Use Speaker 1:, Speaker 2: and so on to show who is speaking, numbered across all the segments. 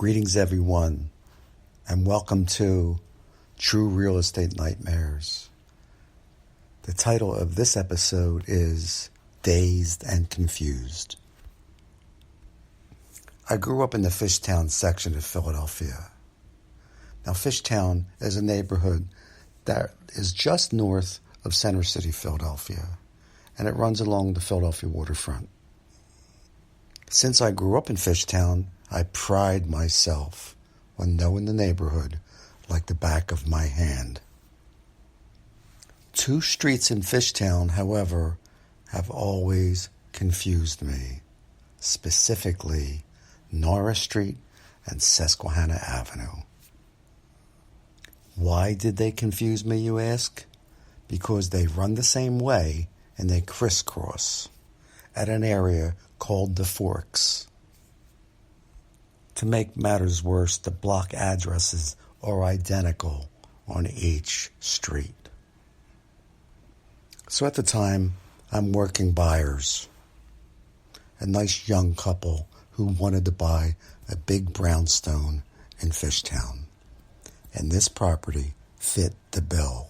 Speaker 1: Greetings, everyone, and welcome to True Real Estate Nightmares. The title of this episode is Dazed and Confused. I grew up in the Fishtown section of Philadelphia. Now, Fishtown is a neighborhood that is just north of Center City, Philadelphia, and it runs along the Philadelphia waterfront. Since I grew up in Fishtown, I pride myself on knowing the neighborhood like the back of my hand. Two streets in Fishtown, however, have always confused me, specifically Norris Street and Susquehanna Avenue. Why did they confuse me, you ask? Because they run the same way and they crisscross at an area called the Forks. To make matters worse, the block addresses are identical on each street. So at the time, I'm working buyers, a nice young couple who wanted to buy a big brownstone in Fishtown, and this property fit the bill.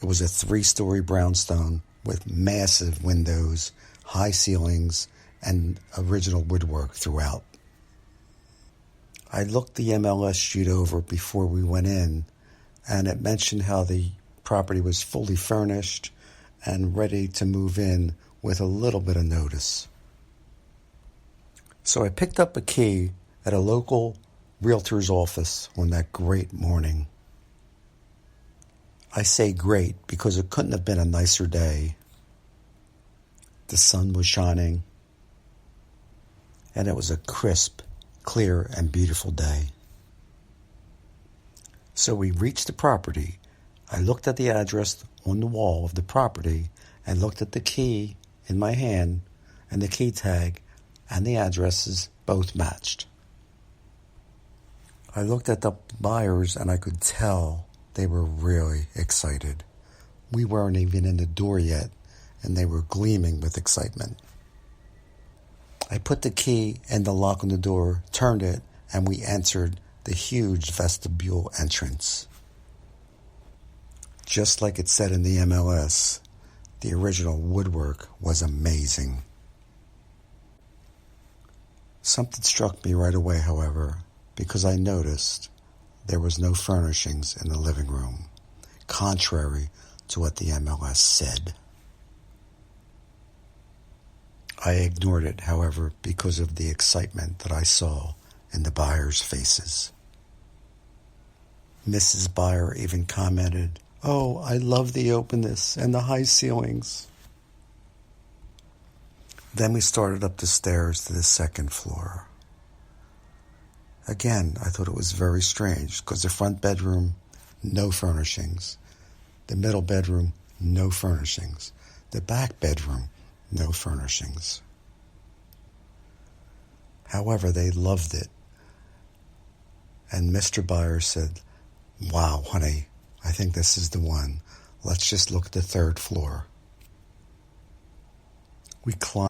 Speaker 1: It was a 3-story brownstone with massive windows, high ceilings, and original woodwork throughout. I looked the MLS sheet over before we went in, and it mentioned how the property was fully furnished and ready to move in with a little bit of notice. So I picked up a key at a local realtor's office on that great morning. I say great because it couldn't have been a nicer day. The sun was shining, and it was a crisp, clear, and beautiful day. So we reached the property. I looked at the address on the wall of the property and looked at the key in my hand, and the key tag and the addresses both matched. I looked at the buyers and I could tell they were really excited. We weren't even in the door yet, and they were gleaming with excitement. I put the key in the lock on the door, turned it, and we entered the huge vestibule entrance. Just like it said in the MLS, the original woodwork was amazing. Something struck me right away, however, because I noticed there was no furnishings in the living room, contrary to what the MLS said. I ignored it, however, because of the excitement that I saw in the buyers' faces. Mrs. Buyer even commented, "Oh, I love the openness and the high ceilings." Then we started up the stairs to the second floor. Again, I thought it was very strange because the front bedroom, no furnishings. The middle bedroom, no furnishings. The back bedroom, no furnishings. However, they loved it. And Mr. Buyer said, "Wow, honey, I think this is the one. Let's just look at the third floor." We climbed.